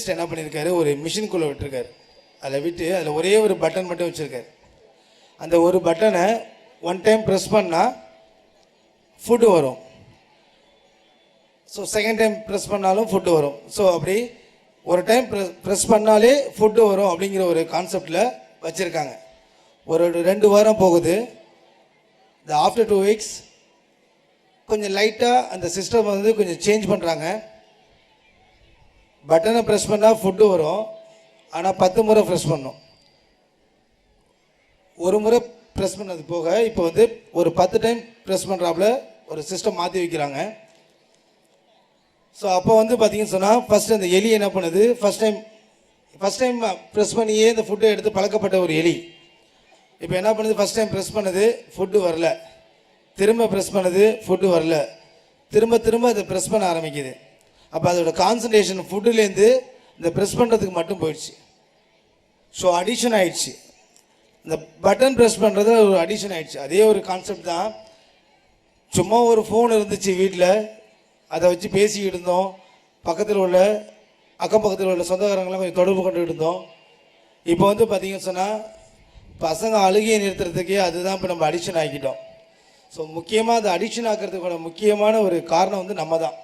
Scientist என்ன பண்ணியிருக்காரு, ஒரு மிஷினுக்குள்ளே விட்டுருக்காரு. அதில் விட்டு அதில் ஒரே ஒரு பட்டன் மட்டும் வச்சுருக்காரு. அந்த ஒரு பட்டனை ஒன் டைம் ப்ரெஸ் பண்ணால் ஃபுட்டு வரும். ஸோ செகண்ட் டைம் ப்ரெஸ் பண்ணாலும் ஃபுட்டு வரும். ஸோ அப்படி ஒரு டைம் ப்ரெஸ் பண்ணாலே ஃபுட்டு வரும் அப்படிங்கிற ஒரு கான்செப்டில் வச்சுருக்காங்க. ஒரு 2 வாரம் போகுது. இந்த ஆஃப்டர் 2 வீக்ஸ் கொஞ்சம் லைட்டாக அந்த சிஸ்டம் வந்து கொஞ்சம் சேஞ்ச் பண்ணுறாங்க. பட்டனை ப்ரெஸ் பண்ணால் ஃபுட்டு வரும், ஆனால் 10 முறை ப்ரெஸ் பண்ணணும். ஒரு முறை ப்ரெஸ் பண்ணது போக இப்போ வந்து ஒரு 10 டைம் ப்ரெஸ் பண்ணுறாப்புல ஒரு சிஸ்டம் மாற்றி வைக்கிறாங்க. ஸோ அப்போ வந்து பார்த்தீங்கன்னு சொன்னால் ஃபஸ்ட்டு அந்த எலி என்ன பண்ணுது, ஃபஸ்ட் டைம் ப்ரெஸ் பண்ணியே இந்த ஃபுட்டை எடுத்து பழக்கப்பட்ட ஒரு எலி இப்போ என்ன பண்ணுது, ஃபஸ்ட் டைம் ப்ரெஸ் பண்ணது ஃபுட்டு வரல, திரும்ப ப்ரெஸ் பண்ணது ஃபுட்டு வரல, திரும்ப அதை ப்ரெஸ் பண்ண ஆரம்பிக்குது. அப்போ அதோட கான்சன்ட்ரேஷன் ஃபுட்டுலேருந்து இந்த ப்ரெஸ் பண்ணுறதுக்கு மட்டும் போயிடுச்சு. ஸோ அடிஷன் ஆகிடுச்சு. இந்த பட்டன் ப்ரெஸ் பண்ணுறது ஒரு அடிஷன் ஆகிடுச்சு. அதே ஒரு கான்செப்ட் தான். சும்மா ஒரு ஃபோன் இருந்துச்சு வீட்டில், அதை வச்சு பேசிக்கிட்டு இருந்தோம். பக்கத்தில் உள்ள அக்கம் பக்கத்தில் உள்ள சொந்தக்காரங்களாம் கொஞ்சம் தொடர்பு கொண்டு இருந்தோம். இப்போ வந்து பார்த்திங்கன்னு சொன்னால் பசங்க அழுகையை நிறுத்துறதுக்கே அதுதான் இப்போ நம்ம அடிக்ஷன் ஆக்கிட்டோம். ஸோ முக்கியமாக அதை அடிக்ஷன் ஆக்கிறதுக்கான முக்கியமான ஒரு காரணம் வந்து நம்ம தான்.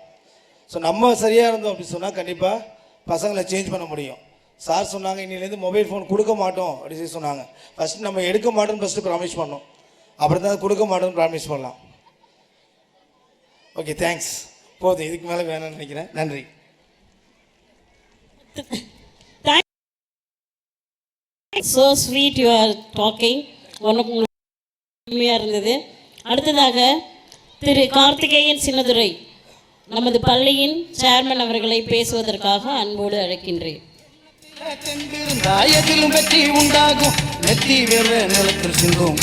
ஸோ நம்ம சரியாக இருந்தோம் அப்படின்னு சொன்னால் கண்டிப்பாக பசங்களை சேஞ்ச் பண்ண முடியும். சார் சொன்னாங்க இன்னிலேருந்து மொபைல் ஃபோன் கொடுக்க மாட்டோம் அப்படின்னு சொல்லி சொன்னாங்க. ஃபஸ்ட்டு நம்ம எடுக்க மாட்டோம்னு ஃபஸ்ட்டு ப்ராமிஸ் பண்ணோம், அப்புறம் தான் கொடுக்க மாட்டோம்னு ப்ராமிஸ் பண்ணலாம். Okay, thanks. போதும், இதுக்கு மேலே வேணும்னு நினைக்கிறேன். நன்றி. So sweet you are talking. உண்மையாக இருந்தது. அடுத்ததாக திரு கார்த்திகேயன் சின்னதுரை நமது பள்ளியின் சேர்மன் அவர்களை பேசுவதற்காக அன்போடு அழைக்கின்றேன். வெற்றி உண்டாகும், வெற்றி வேறு நிலத்தில் சிந்தும்.